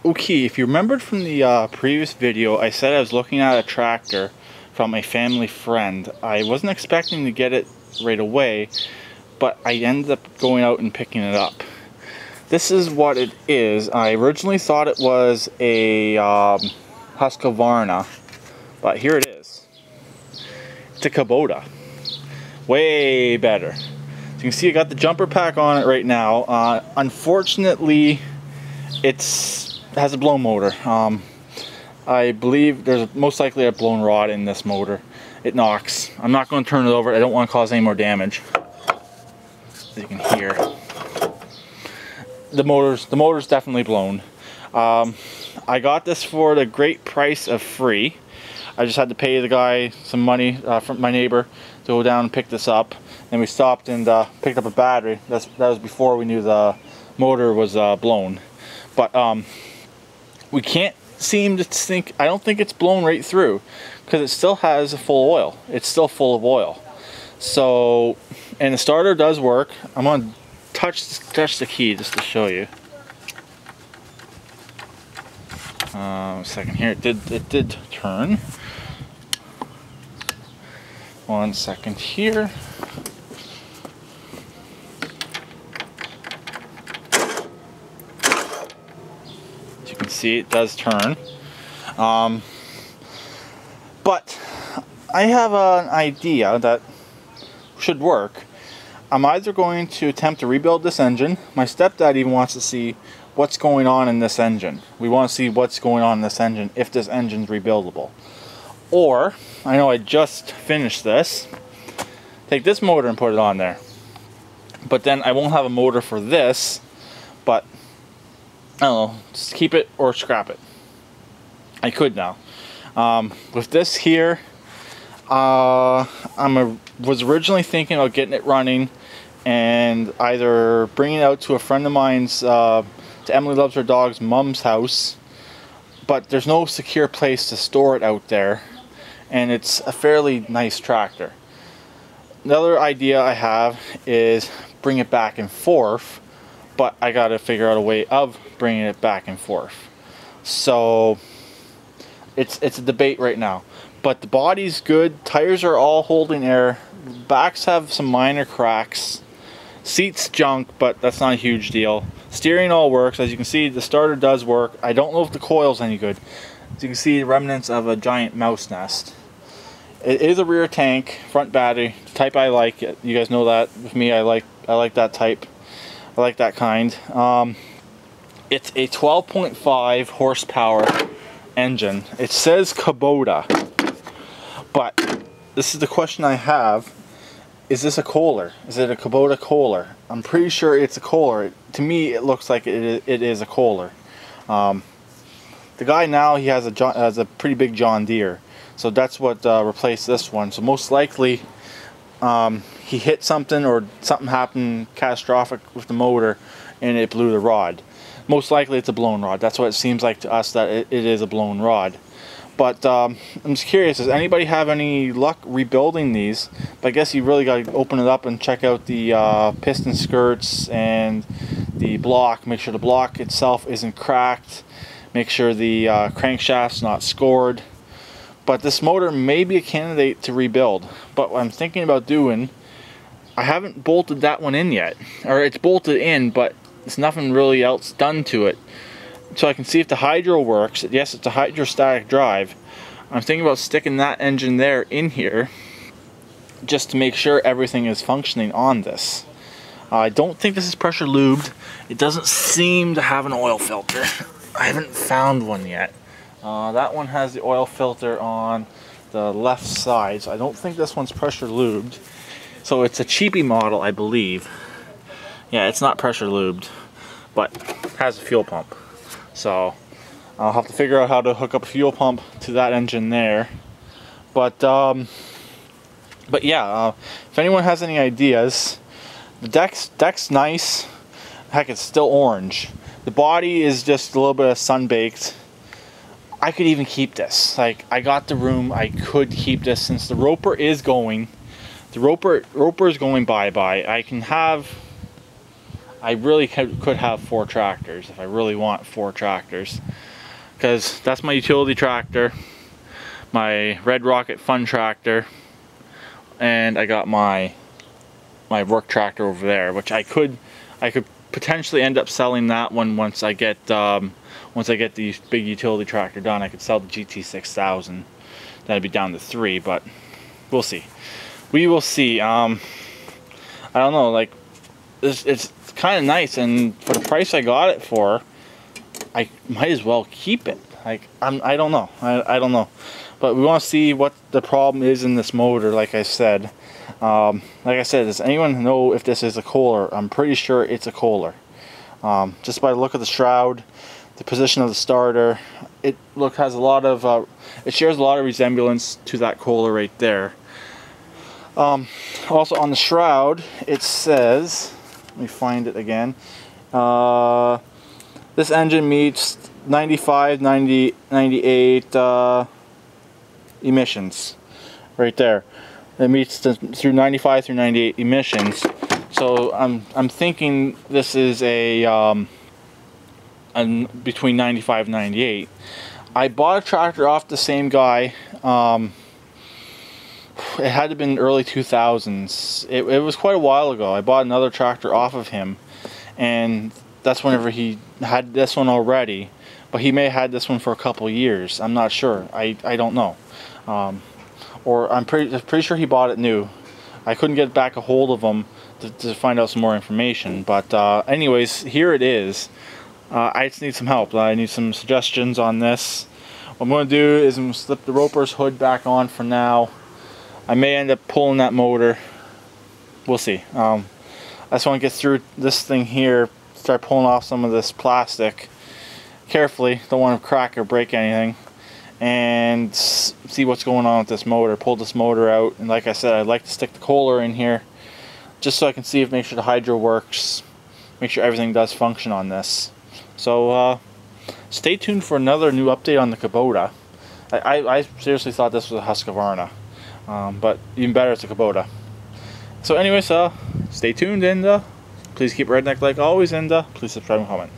Okay, if you remembered from the previous video, I said I was looking at a tractor from a family friend. I wasn't expecting to get it right away, but I ended up going out and picking it up. This is what it is. I originally thought it was a Husqvarna, but here it is. It's a Kubota. Way better. So you can see I got the jumper pack on it right now. Unfortunately, it has a blown motor. I believe there's most likely a blown rod in this motor. It knocks. I'm not going to turn it over. I don't want to cause any more damage. As you can hear, the motor's definitely blown. I got this for the great price of free. I just had to pay the guy some money from my neighbor to go down and pick this up. And we stopped and picked up a battery. That was before we knew the motor was blown. But we can't seem to think, I don't think it's blown right through, because it still has a full oil. It's still full of oil. So, and the starter does work. I'm going to touch the key just to show you. A second here, it did turn. 1 second here. As you can see, it does turn. But I have an idea that should work. I'm either going to attempt to rebuild this engine. My stepdad even wants to see what's going on in this engine. We want to see what's going on in this engine, if this engine's rebuildable. Or, I know I just finished this, take this motor and put it on there. But then I won't have a motor for this, but I don't know, just keep it or scrap it. I could now. With this here, was originally thinking about getting it running and either bringing it out to a friend of mine's, to Emily Loves Her Dog's mom's house, but there's no secure place to store it out there, and it's a fairly nice tractor. Another idea I have is bring it back and forth, but I gotta figure out a way of bringing it back and forth. So it's a debate right now. But the body's good, tires are all holding air, backs have some minor cracks, seats junk, but that's not a huge deal. Steering all works. As you can see, the starter does work. I don't know if the coil's any good. As you can see, remnants of a giant mouse nest. It is a rear tank, front battery, the type I like. You guys know that with me, I like that type. I like that kind. It's a 12.5 horsepower engine. It says Kubota, but this is the question I have. Is this a Kohler? Is it a Kubota Kohler? I'm pretty sure it's a Kohler. To me, it looks like it is a Kohler. The guy now, he has a pretty big John Deere, so that's what replaced this one. So most likely, he hit something or something happened catastrophic with the motor, and it blew the rod. Most likely, it's a blown rod. That's what it seems like to us, that it is a blown rod. But I'm just curious, does anybody have any luck rebuilding these? But I guess you really got to open it up and check out the piston skirts and the block. Make sure the block itself isn't cracked. Make sure the crankshaft's not scored. But this motor may be a candidate to rebuild. But what I'm thinking about doing, I haven't bolted that one in yet. Or it's bolted in, but there's nothing really else done to it. So I can see if the hydro works. Yes, it's a hydrostatic drive. I'm thinking about sticking that engine there in here, just to make sure everything is functioning on this. I don't think this is pressure lubed. It doesn't seem to have an oil filter. I haven't found one yet. That one has the oil filter on the left side, so I don't think this one's pressure lubed. So it's a cheapy model, I believe. Yeah, it's not pressure lubed, but has a fuel pump. So I'll have to figure out how to hook up a fuel pump to that engine there. But yeah, if anyone has any ideas, the deck's nice. Heck, it's still orange. The body is just a little bit of sun-baked. I could even keep this. Like, I got the room, I could keep this since the roper is going. The roper is going bye-bye. I I really could have 4 tractors if I really want 4 tractors, because that's my utility tractor, my Red Rocket Fun tractor, and I got my work tractor over there, which I could potentially end up selling that one once I get the big utility tractor done. I could sell the GT6000. That'd be down to 3, but we'll see. We will see. I don't know. Like, it's kind of nice, and for the price I got it for, I might as well keep it. Like, I don't know. I don't know. But we want to see what the problem is in this motor. Like I said, does anyone know if this is a Kohler? I'm pretty sure it's a Kohler. Just by the look of the shroud, the position of the starter, it has a lot of it shares a lot of resemblance to that Kohler right there. Also on the shroud, it says, let me find it again. This engine meets 95, 90, 98 emissions, right there. It meets through 95 through 98 emissions. So I'm thinking this is between 95 and 98. I bought a tractor off the same guy. It had to have been early 2000s. It was quite a while ago. I bought another tractor off of him, and that's whenever he had this one already. But he may have had this one for a couple years. I'm not sure. I don't know. Or I'm pretty sure he bought it new. I couldn't get back a hold of him to find out some more information. But anyways, here it is. I just need some help. I need some suggestions on this. What I'm going to do is I'm going to slip the Roper's hood back on for now. I may end up pulling that motor. We'll see. I just want to get through this thing here, start pulling off some of this plastic carefully. Don't want to crack or break anything. And see what's going on with this motor. Pull this motor out. And like I said, I'd like to stick the Kohler in here just so I can see make sure the hydro works. Make sure everything does function on this. So stay tuned for another new update on the Kubota. I seriously thought this was a Husqvarna. But even better, it's a Kubota. So anyways, stay tuned, and please keep redneck like always, and please subscribe and comment.